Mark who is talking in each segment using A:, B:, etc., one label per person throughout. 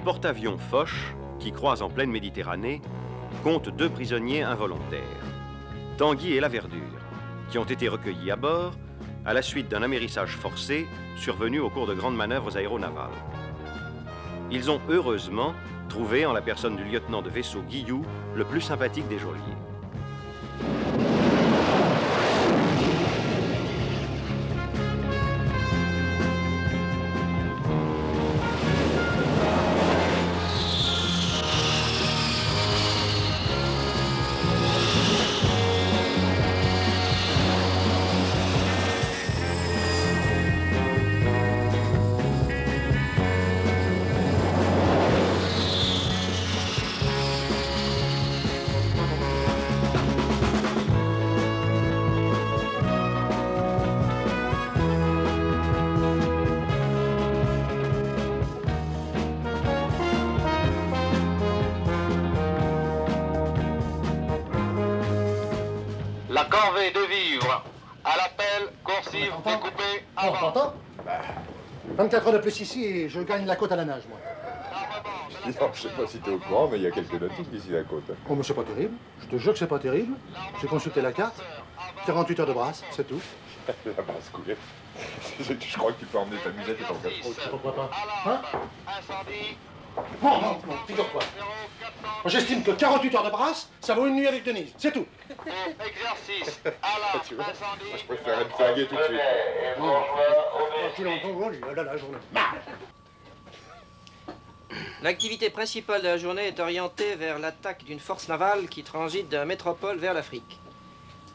A: porte-avions Foch, qui croise en pleine Méditerranée, compte 2 prisonniers involontaires, Tanguy et La Verdure, qui ont été recueillis à bord à la suite d'un amérissage forcé survenu au cours de grandes manœuvres aéronavales. Ils ont heureusement trouvé en la personne du lieutenant de vaisseau Guilloux le plus sympathique des geôliers.
B: La corvée de vivres, à l'appel, coursive, découpée, avant.
C: T'entends 24 heures de plus ici et je gagne la côte à la nage, moi.
D: Non, je sais pas si t'es au courant, mais il y a quelques nautiques ici à la côte.
C: Oh, mais c'est pas terrible. Je te jure que c'est pas terrible. J'ai consulté la carte. 48 heures de brasse, c'est tout.
D: La brasse coulée. Je crois que tu peux emmener ta musette et ton cachot.
C: Tu comprends pas? Hein? Non, figure-toi. J'estime que 48 heures de brasse, ça vaut une nuit avec Denise, c'est tout.
B: Exercice, alarme,
D: Tu vois,
B: incendie.
D: moi, je préférerais me flinguer tout de suite.
C: Tu l'entends, lui, la journée.
E: L'activité principale de la journée est orientée vers l'attaque d'une force navale qui transite de la métropole vers l'Afrique.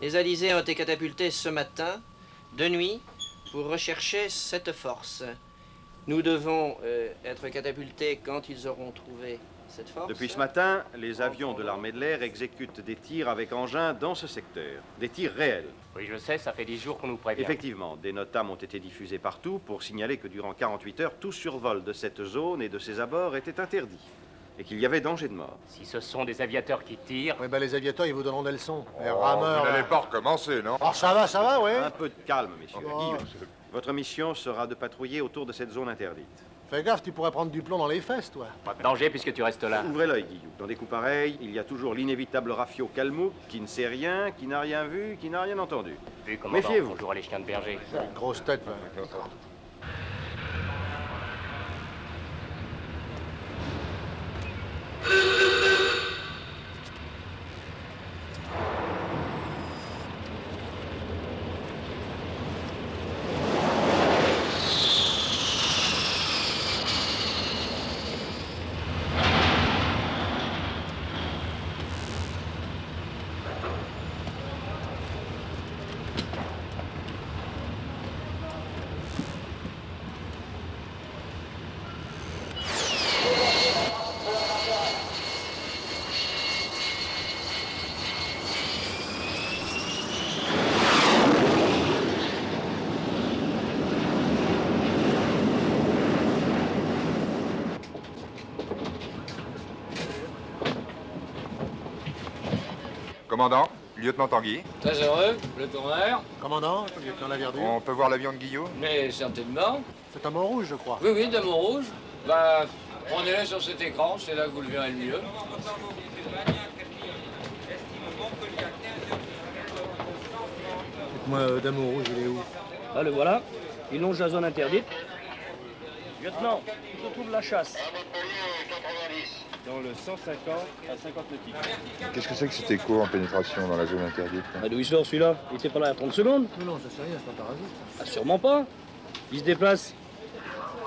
E: Les alizés ont été catapultés ce matin, de nuit, pour rechercher cette force. Nous devons être catapultés quand ils auront trouvé cette force.
A: Depuis ce matin, les avions de l'armée de l'air exécutent des tirs avec engins dans ce secteur. Des tirs réels.
F: Oui, je sais, ça fait 10 jours qu'on nous prévient.
A: Effectivement, des notames ont été diffusés partout pour signaler que durant 48 heures, tout survol de cette zone et de ses abords était interdit et qu'il y avait danger de mort.
F: Si ce sont des aviateurs qui tirent...
C: Oui, ben les aviateurs, ils vous donneront des leçons. Les
D: Oh,
C: rameurs.
D: vous n'allez pas recommencer, non?
C: Oh, ça va, ouais.
A: Un peu de calme, messieurs.
C: Oh.
A: Guillaume, votre mission sera de patrouiller autour de cette zone interdite.
C: Fais gaffe, tu pourrais prendre du plomb dans les fesses, toi.
F: Pas de danger puisque tu restes là.
A: Ouvrez l'œil, Guillaume. Dans des coups pareils, il y a toujours l'inévitable Rafio Kalmouk qui ne sait rien, qui n'a rien vu, qui n'a rien entendu.
F: Oui, commandant,
A: Méfiez-vous.
F: bonjour à les chiens de berger.
C: Une grosse tête, va.
D: Commandant, lieutenant Tanguy,
G: Très heureux, le tourneur.
C: Commandant, lieutenant La Verdure.
D: on peut voir l'avion de Guillaume?
G: Mais certainement.
C: C'est un Montrouge, je crois.
G: Oui, de Montrouge. Bah, prenez-le sur cet écran, c'est là que vous le verrez le mieux.
C: Dites-moi, Damo Rouge, il est où?
H: Ah, le voilà. Il longe la zone interdite. Lieutenant, où se trouve la chasse? Dans le 150 à 50 nautiques.
D: Qu'est-ce que c'est que cet écho en pénétration dans la zone interdite?
H: Ah, d'où il sort celui-là? Il était pas là il y a 30 secondes?
C: Non, ça c'est rien, c'est un parasite.
H: Ah, sûrement pas. Il se déplace.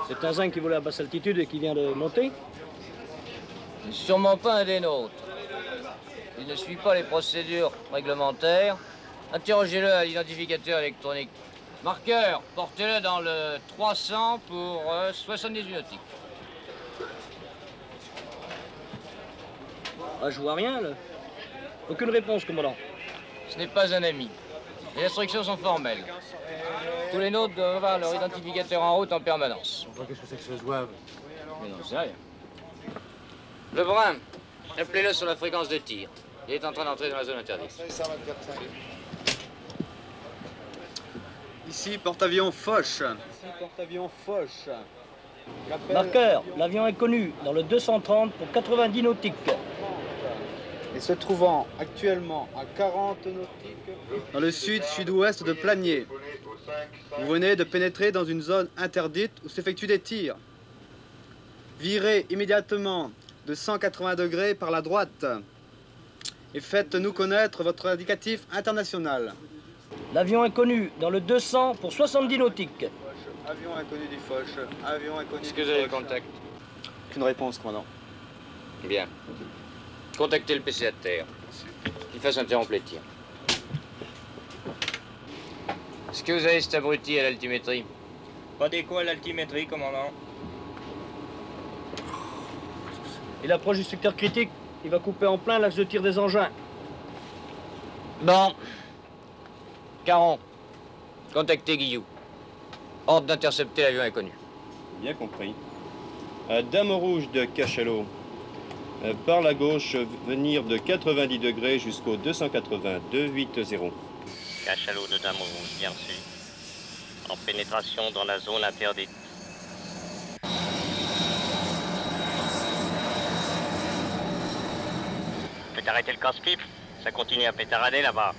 H: C'est un zinc qui volait à basse altitude et qui vient de monter.
G: C'est sûrement pas un des nôtres. Il ne suit pas les procédures réglementaires. Interrogez-le à l'identificateur électronique. Marqueur, portez-le dans le 300 pour 78 nautiques.
H: Ah, je vois rien, là. Aucune réponse, commandant.
G: Ce n'est pas un ami. Les instructions sont formelles. Tous les nôtres doivent avoir leur identificateur en route en permanence.
C: Enfin, qu'est-ce que c'est que ce zouave?
G: Mais non, c'est rien. Lebrun, appelez-le sur la fréquence de tir. Il est en train d'entrer dans la zone interdite.
I: Ici, porte-avions Foch.
H: Ici, porte-avions Foch. Marqueur, l'avion inconnu dans le 230 pour 90 nautiques.
I: Et se trouvant actuellement à 40 nautiques dans le sud-sud-ouest de Planier. Vous venez de pénétrer dans une zone interdite où s'effectuent des tirs. Virez immédiatement de 180 degrés par la droite et faites-nous connaître votre indicatif international.
H: L'avion inconnu dans le 200 pour 70 nautiques.
I: Avion inconnu du Foch, avion inconnu
G: Est-ce que vous avez le contact?
I: Aucune réponse, commandant.
G: Bien. Contactez le PC à terre. Qu'il fasse interrompre les tirs. Est-ce que vous avez cet abruti à l'altimétrie?
J: Pas d'écho à l'altimétrie, commandant.
H: Il approche du secteur critique. Il va couper en plein l'axe de tir des engins.
G: Bon. Caron, contactez Guillou. Ordre d'intercepter l'avion inconnu.
K: Bien compris. Dame rouge de Cachalot. Par la gauche, venir de 90 degrés jusqu'au 282,80.
F: Cachalot de Dame Rouge, bien reçu. En pénétration dans la zone interdite. Faites arrêter le casse-pipe, ça continue à pétarader là-bas.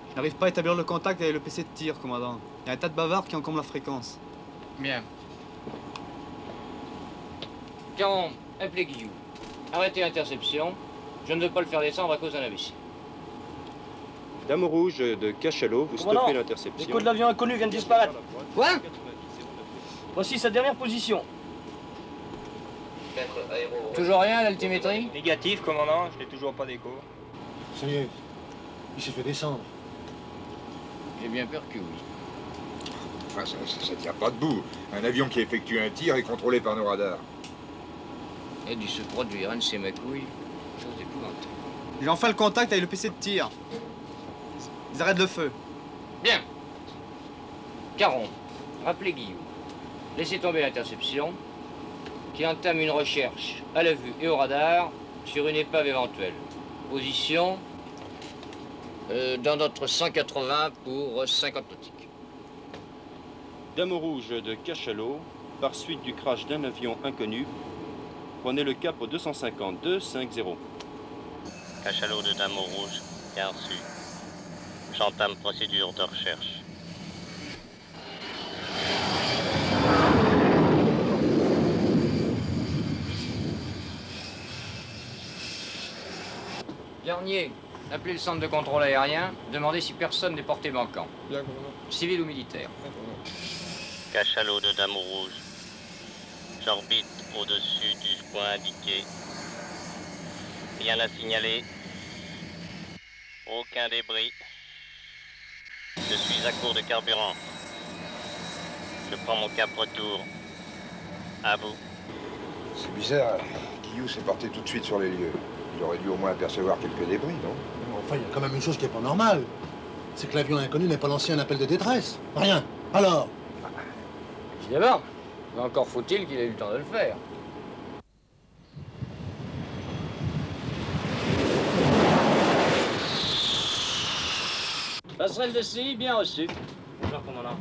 I: Je n'arrive pas à établir le contact avec le PC de tir, commandant. Il y a un tas de bavards qui encombrent la fréquence.
G: Bien. Caron, appelez Guillou. Arrêtez l'interception. Je ne veux pas le faire descendre à cause d'un AVC.
K: Dame rouge de Cachalot, vous stoppez l'interception.
H: L'écho de l'avion inconnu vient de disparaître.
G: Quoi?
H: Voici sa dernière position.
G: Toujours rien à l'altimétrie?
J: Négatif, commandant, je n'ai toujours pas d'écho.
C: Ça y est, il s'est fait descendre.
G: J'ai bien peur que oui.
D: Enfin, ça tient pas debout. Un avion qui effectue un tir est contrôlé par nos radars.
G: Il a dû se produire, un de ces macouilles. Chose d'épouvantable.
I: J'ai enfin le contact avec le PC de tir. Ils arrêtent le feu.
G: Bien. Caron, rappelez Guillaume. Laissez tomber l'interception, qui entame une recherche à la vue et au radar sur une épave éventuelle. Position dans notre 180 pour 50 nautiques.
K: Dame rouge de Cachalot, par suite du crash d'un avion inconnu, prenez le cap au 252,50.
F: Cachalot de Dame Rouge, bien reçu. J'entame procédure de recherche.
G: Garnier, appelez le centre de contrôle aérien, demandez si personne n'est porté manquant.
D: Bien, commandant.
G: Civil ou militaire.
F: Cachalot de Dame Rouge. J'orbite au-dessus du point indiqué. Rien à signaler. Aucun débris. Je suis à court de carburant. Je prends mon cap retour. À vous.
D: C'est bizarre. Guillou s'est porté tout de suite sur les lieux. Il aurait dû au moins apercevoir quelques débris, non?
C: Enfin, il y a quand même une chose qui n'est pas normale. C'est que l'avion inconnu n'est pas lancé un appel de détresse. Rien. Alors?
G: Puis d'abord, mais encore faut-il qu'il ait eu le temps de le faire.
H: Passerelle de CI, bien reçu. Bonjour, commandant.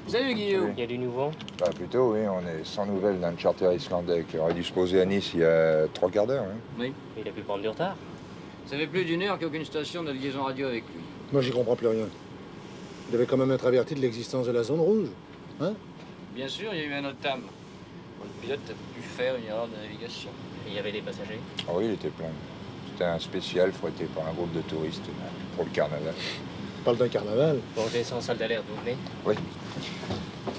G: Salut, Guillaume.
H: Il y a du nouveau?
D: Bah, plutôt, oui. On est sans nouvelles d'un charter islandais qui aurait dû se poser à Nice il y a 3 quarts d'heure. Hein.
G: Oui.
H: Il a pu prendre du retard.
G: Ça fait plus d'une heure qu'aucune station de liaison radio avec lui.
C: Moi, j'y comprends plus rien. Il devait quand même être averti de l'existence de la zone rouge. Hein?
G: Bien sûr, il y a eu un otame. Le pilote a pu faire une erreur de navigation.
H: Et il y avait des passagers?
D: Ah oui, il était plein. C'était un spécial fouetté par un groupe de touristes pour le carnaval.
C: Tu parles d'un carnaval?
H: Bon, j'ai descends en salle d'alerte, vous venez?
D: Oui.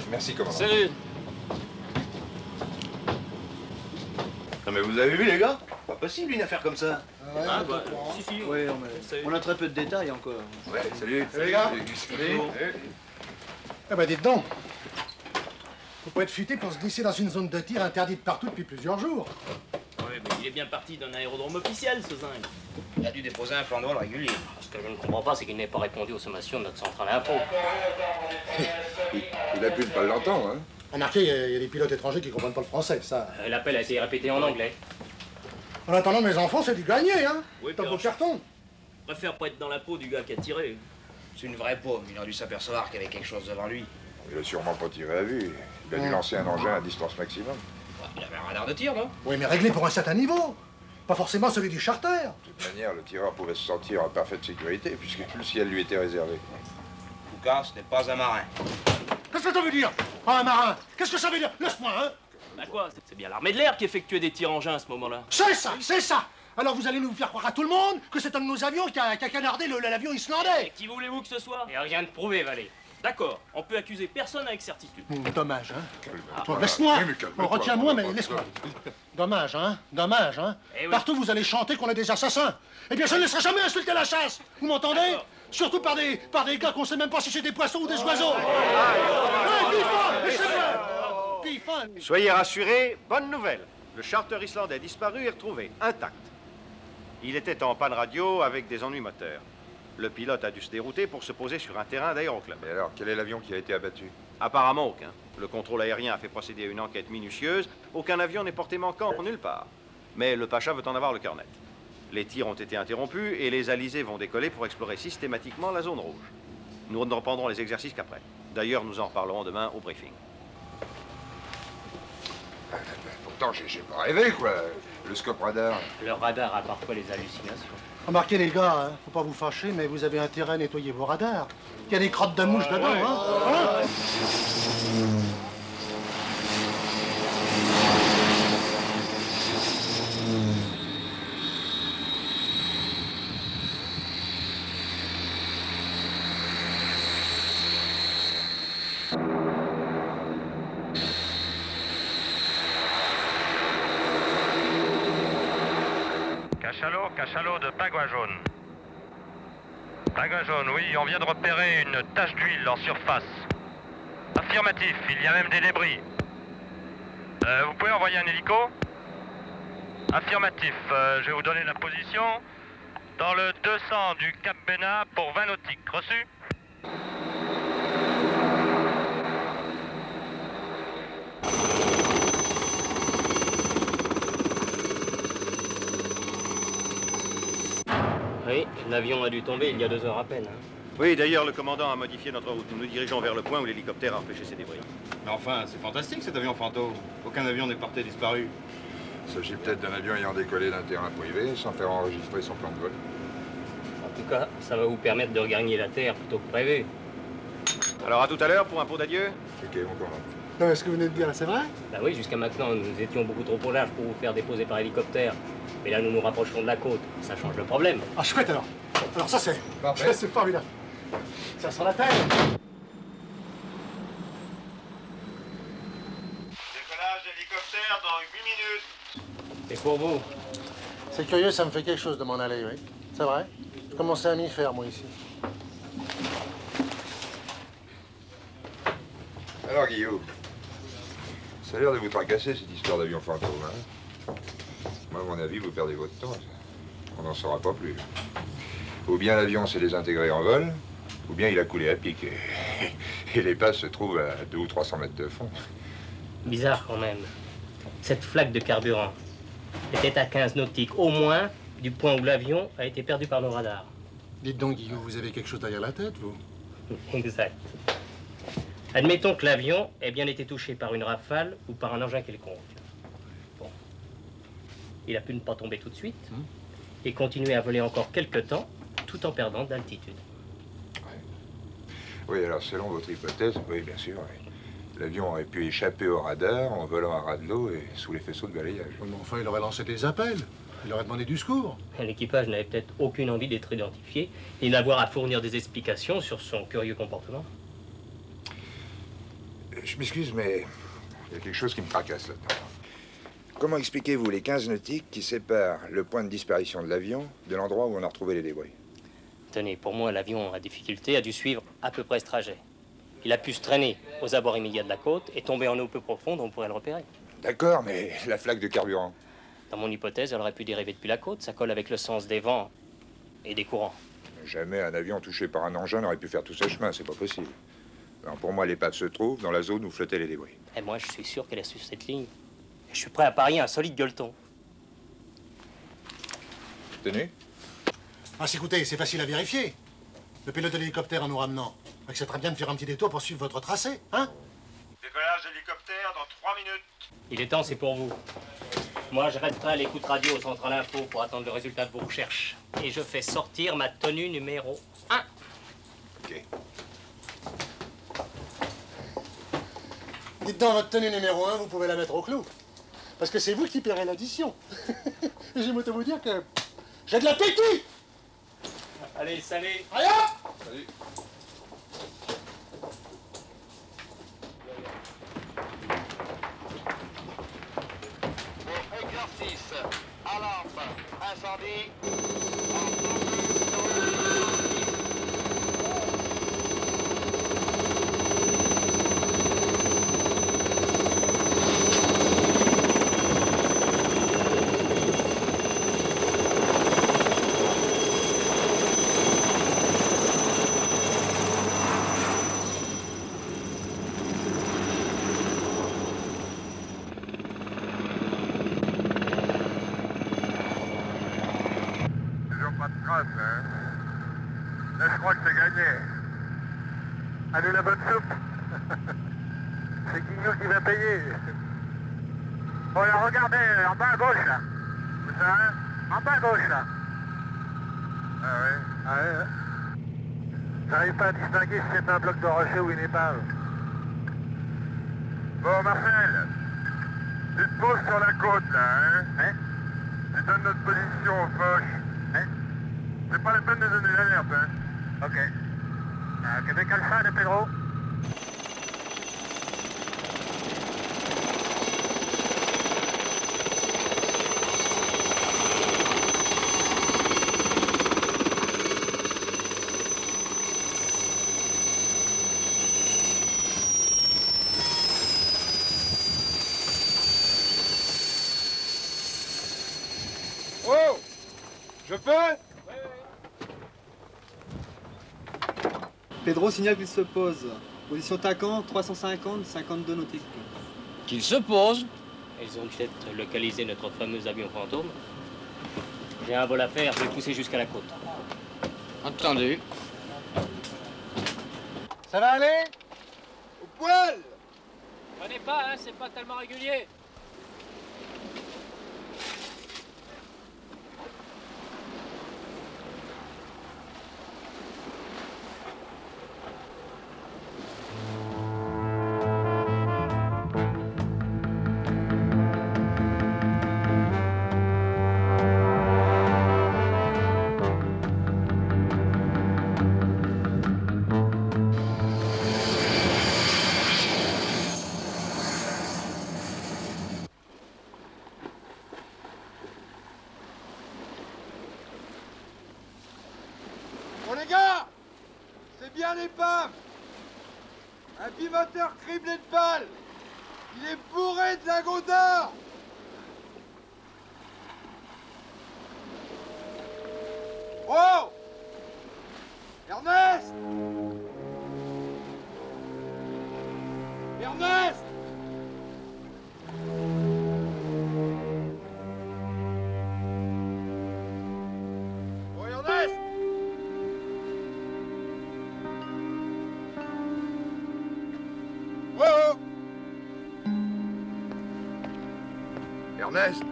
D: Merci, commandant.
G: Salut.
L: Non mais vous avez vu les gars? Pas possible une affaire comme ça.
I: Ah, bah, si. Oui, on a très peu de détails encore.
D: Ouais, salut.
C: Salut les gars.
D: Salut.
C: Eh ben, dites donc. Faut pas être futé pour se glisser dans une zone de tir interdite partout depuis plusieurs jours.
J: Oui, mais il est bien parti d'un aérodrome officiel, ce zingue.
E: Il a dû déposer un plan de vol régulier.
M: Ce que je ne comprends pas, c'est qu'il n'ait pas répondu aux sommations de notre centrale impôt.
D: Il a pu ne pas l'entendre, hein.
C: Remarquez, il y a des pilotes étrangers qui comprennent pas le français, ça.
M: L'appel a été répété en anglais.
C: En attendant, mes enfants, c'est du gagné, hein.
N: Oui,
C: T'as beau carton.
N: Je préfère pas être dans la peau du gars qui a tiré.
L: C'est une vraie paume. Il a dû s'apercevoir qu'il y avait quelque chose devant lui.
D: Il a sûrement pas tiré à vue. Il a dû lancer un engin à distance maximum.
L: Il avait un radar de tir, non?
C: Oui, mais réglé pour un certain niveau. Pas forcément celui du charter.
D: De toute manière, le tireur pouvait se sentir en parfaite sécurité, puisque le ciel lui était réservé.
L: Foucault, ce n'est pas un marin.
C: Qu'est-ce que ça veut dire? Pas un marin. Qu'est-ce que ça veut dire? Laisse-moi, hein.
N: Bah quoi? C'est bien l'armée de l'air qui effectuait des tirs engins à ce moment-là.
C: C'est ça, c'est ça. Alors vous allez nous faire croire à tout le monde que c'est un de nos avions qui a canardé l'avion islandais.
N: Et qui voulez-vous que ce soit?
M: Et rien de prouvé, Valé.
N: D'accord, on peut accuser personne avec certitude.
C: Dommage, hein.
D: Calme-toi.
C: Laisse-moi.
D: Oui, mais calme-toi.
C: Retiens-moi, mais laisse-moi. Dommage, hein. Dommage, hein.
M: Eh oui.
C: Partout, vous allez chanter qu'on est des assassins. Eh bien, je ne laisserai jamais insulter la chasse. Vous m'entendez? Surtout par des gars qu'on sait même pas si c'est des poissons ou des oiseaux.
A: Soyez rassurés, bonne nouvelle. Le charter islandais disparu est retrouvé, intact. Il était en panne radio avec des ennuis moteurs. Le pilote a dû se dérouter pour se poser sur un terrain d'aéroclub.
D: Mais alors, quel est l'avion qui a été abattu?
A: Apparemment aucun. Le contrôle aérien a fait procéder à une enquête minutieuse. Aucun avion n'est porté manquant nulle part. Mais le Pacha veut en avoir le cœur net. Les tirs ont été interrompus et les alizés vont décoller pour explorer systématiquement la zone rouge. Nous ne reprendrons les exercices qu'après. D'ailleurs, nous en reparlerons demain au briefing.
D: Pourtant, j'ai pas rêvé, quoi. Le scope radar.
M: Le radar a parfois les hallucinations.
C: Remarquez, les gars, hein, faut pas vous fâcher, mais vous avez intérêt à nettoyer vos radars. Il y a des crottes de mouches dedans, hein.
O: Cachalot de Pingouin jaune. Pingouin jaune, oui, on vient de repérer une tache d'huile en surface. Affirmatif, il y a même des débris. Vous pouvez envoyer un hélico? Affirmatif, je vais vous donner la position. Dans le 200 du Cap Bénat pour 20 nautiques. Reçu?
M: Oui, l'avion a dû tomber il y a 2 heures à peine. Hein.
A: Oui, d'ailleurs, le commandant a modifié notre route. Nous nous dirigeons vers le point où l'hélicoptère a repêché ses débris.
K: Mais enfin, c'est fantastique cet avion fantôme. Aucun avion n'est porté disparu.
D: Il s'agit peut-être d'un avion ayant décollé d'un terrain privé sans faire enregistrer son plan de vol.
M: En tout cas, ça va vous permettre de regagner la Terre plutôt que prévu.
A: Alors à tout à l'heure pour un pot d'adieu.
D: Ok, mon commandant.
C: Non, mais ce que vous venez de dire, c'est vrai?
M: Bah oui, jusqu'à maintenant, nous étions beaucoup trop au large pour vous faire déposer par hélicoptère. Mais là, nous nous rapprochons de la côte. Ça change le problème.
C: Ah, chouette alors. Alors ça, c'est formidable. Ça sera la terre.
O: Décollage d'hélicoptère dans 8 minutes.
M: Et pour vous?
C: C'est curieux, ça me fait quelque chose de m'en aller, oui. C'est vrai. Je commençais à m'y faire, moi, ici.
D: Alors, Guillaume, ça a l'air de vous tracasser, cette histoire d'avion fantôme, hein? Moi, à mon avis, vous perdez votre temps. On n'en saura pas plus. Ou bien l'avion s'est désintégré en vol, ou bien il a coulé à pic. Et l'épave se trouve à 200 ou 300 mètres de fond.
M: Bizarre, quand même. Cette flaque de carburant était à 15 nautiques, au moins, du point où l'avion a été perdu par nos radars.
C: Dites donc, Guillaume, vous avez quelque chose derrière la tête, vous?
M: Exact. Admettons que l'avion ait bien été touché par une rafale ou par un engin quelconque. Bon. Il a pu ne pas tomber tout de suite et continuer à voler encore quelques temps tout en perdant d'altitude.
D: Oui, alors selon votre hypothèse, oui, bien sûr, oui. L'avion aurait pu échapper au radar en volant à ras de l'eau et sous les faisceaux de balayage.
C: Mais enfin, il aurait lancé des appels. Il aurait demandé du secours.
M: L'équipage n'avait peut-être aucune envie d'être identifié et d'avoir à fournir des explications sur son curieux comportement.
D: Je m'excuse, mais il y a quelque chose qui me tracasse là-dedans. Comment expliquez-vous les 15 nautiques qui séparent le point de disparition de l'avion de l'endroit où on a retrouvé les débris?
M: Tenez, pour moi, l'avion à difficulté a dû suivre à peu près ce trajet. Il a pu se traîner aux abords immédiats de la côte et tomber en eau peu profonde, on pourrait le repérer.
D: D'accord, mais la flaque de carburant?
M: Dans mon hypothèse, elle aurait pu dériver depuis la côte. Ça colle avec le sens des vents et des courants.
D: Jamais un avion touché par un engin n'aurait pu faire tout ce chemin, c'est pas possible. Alors pour moi, l'épave se trouve dans la zone où flottaient les débris.
M: Et moi, je suis sûr qu'elle est sur cette ligne. Et je suis prêt à parier un solide gueuleton.
D: Tenez.
C: Ah, écoutez, c'est facile à vérifier. Le pilote de l'hélicoptère en nous ramenant acceptera bien de faire un petit détour pour suivre votre tracé, hein?
O: Décollage d'hélicoptère dans 3 minutes.
M: Il est temps, c'est pour vous. Moi, je resterai à l'écoute radio au central info pour attendre le résultat de vos recherches. Et je fais sortir ma tenue numéro 1.
D: Ok.
C: Dites donc, votre tenue numéro 1, vous pouvez la mettre au clou. Parce que c'est vous qui paierez l'addition. Et j'aime autant vous dire que j'ai de l'appétit.
M: Allez, salut.
C: Allez hop!
D: Salut.
B: Pour exercice, alarme, incendie.
O: Là, je crois que c'est gagné. Allez, la bonne soupe. C'est Guignol qui va payer. Bon, alors, regardez, en bas à gauche, là. Où ça, hein? En bas à gauche, là. Ah ouais? Ah ouais, hein? J'arrive pas à distinguer si c'est un bloc de rocher ou une épave. Bon, Marcel, tu te poses sur la côte, là, hein? Tu donnes notre position aux Foch. C'est pas la peine de donner l'alerte, hein? Ok. Que décale ça, de Pedro?
D: Oh! Je peux?
I: Pedro signale qu'il se pose. Position TACAN, 350, 52 nautiques.
M: Qu'il se pose. Ils ont peut-être localisé notre fameux avion fantôme. J'ai un vol à faire, je vais pousser jusqu'à la côte. Entendu.
O: Ça va aller? Au poil!
M: Prenez pas, hein, c'est pas tellement régulier.
O: Bon les gars, c'est bien l'épave. Un pivoteur criblé de balles. Il est bourré de lingots d'or. Oh! Ernest! Ernest! Oh Ernest! Oh!
D: Ernest!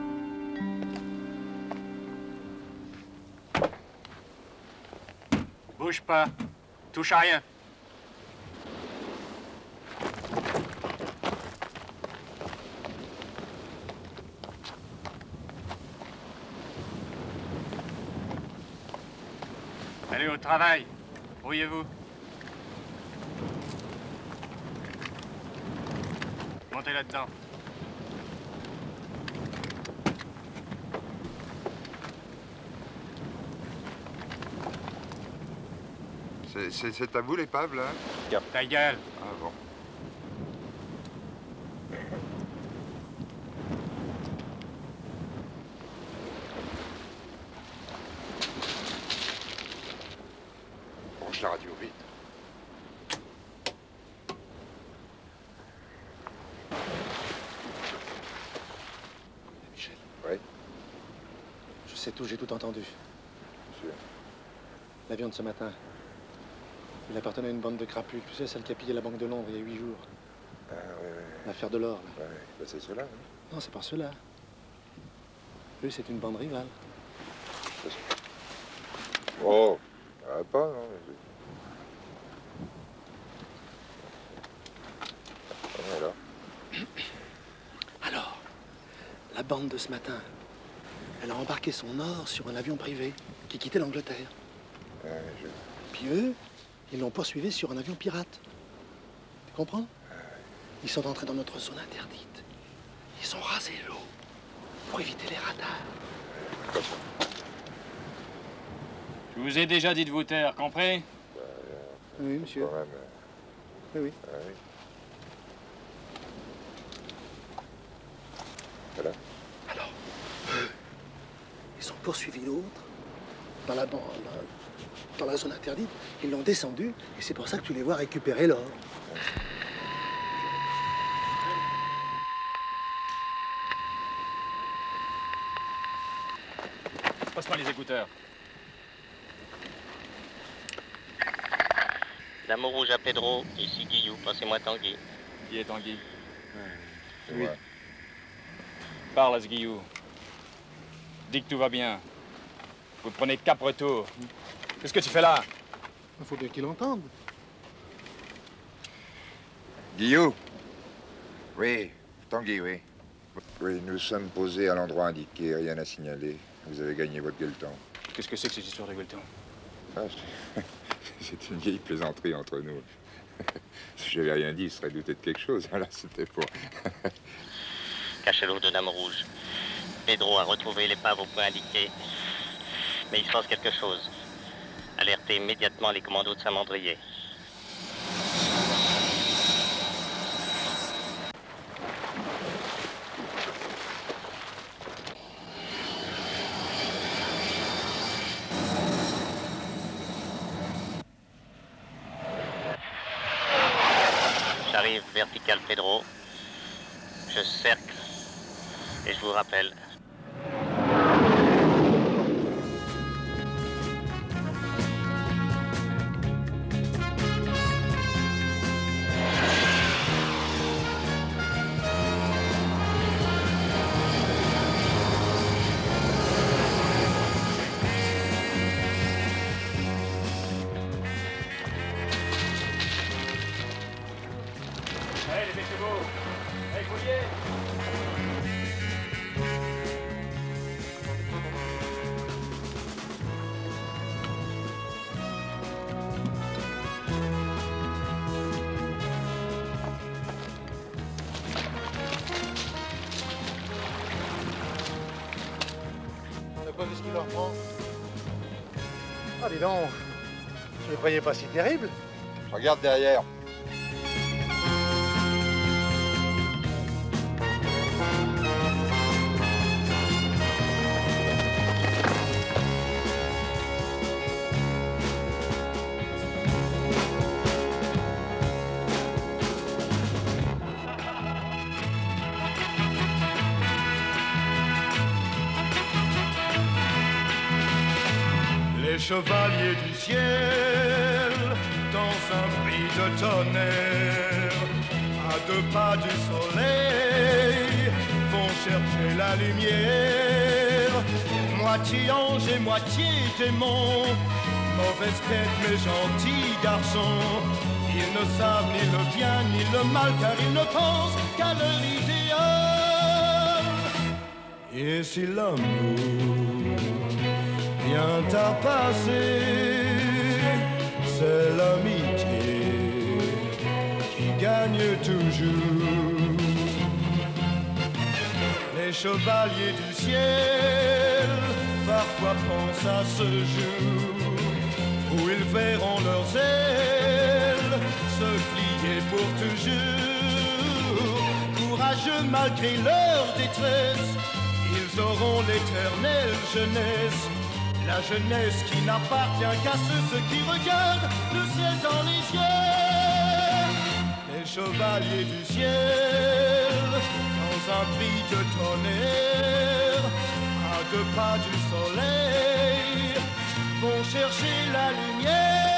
O: Bouge pas. Touche à rien. Allez au travail. Brouillez-vous. Montez là-dedans.
D: C'est à vous l'épave, là?
O: Ta gueule.
D: Ah bon.
C: C'est tout, j'ai tout entendu.
D: Monsieur.
C: L'avion de ce matin. Il appartenait à une bande de crapules. Tu sais, celle qui a pillé la Banque de Londres il y a 8 jours.
D: Ah, ouais, ouais.
C: L'affaire de l'or, là.
D: Ouais, bah, c'est cela, hein.
C: Non, c'est pas cela. Lui, c'est une bande rivale.
D: Oh, ça va pas, non. Voilà.
C: Alors, la bande de ce matin, elle a embarqué son or sur un avion privé qui quittait l'Angleterre.
D: Ouais,
C: Puis eux, ils l'ont poursuivi sur un avion pirate. Tu comprends? Ils sont entrés dans notre zone interdite. Ils ont rasé l'eau pour éviter les radars.
P: Je vous ai déjà dit de vous taire, compris?
C: Oui, monsieur. Oui, oui.
D: Voilà.
C: Alors, ils ont poursuivi l'autre dans la bande, dans la zone interdite. Ils l'ont descendu et c'est pour ça que tu les vois récupérer l'or.
P: Passe-moi les écouteurs.
F: Dame rouge à Pedro, ici Guillou, passez-moi Tanguy.
P: Qui est Tanguy?
D: C'est moi.
P: Parle à ce Guillou. Dis que tout va bien. Vous prenez cap retour. Qu'est-ce que tu fais là?
C: Il faut bien qu'il entende.
D: Guillaume? Oui, Tanguy, oui. Oui, nous sommes posés à l'endroit indiqué, rien à signaler. Vous avez gagné votre gueuleton.
P: Qu'est-ce que c'est que cette histoire de gueuleton?
D: Ah, c'est une vieille plaisanterie entre nous. Si j'avais rien dit, il serait douté de quelque chose. Voilà, c'était pour...
F: Cachalot de Dame Rouge. Pedro a retrouvé l'épave au point indiqué. Mais il se passe quelque chose. Alertez immédiatement les commandos de Saint-Mandrier. J'arrive vertical Pedro. Je cercle. Et je vous rappelle.
P: Hey, les chevaux! Hey, Foulier!
C: On n'a pas vu ce qu'il leur prend. Ah, dis donc, je ne les croyais pas si terribles.
D: Regarde derrière.
Q: Les chevaliers du ciel, dans un bris de tonnerre, à 2 pas du soleil, vont chercher la lumière. Moitié ange et moitié démon, mauvaise tête mais gentil garçon. Ils ne savent ni le bien ni le mal, car ils ne pensent qu'à leur idéal. Et si l'amour vient à passer, c'est l'amitié qui gagne toujours. Les chevaliers du ciel parfois pensent à ce jour où ils verront leurs ailes se plier pour toujours. Courageux malgré leur détresse, ils auront l'éternelle jeunesse. La jeunesse qui n'appartient qu'à ceux qui regardent le ciel dans les yeux. Les chevaliers du ciel, dans un bris de tonnerre, à deux pas du soleil, vont chercher la lumière.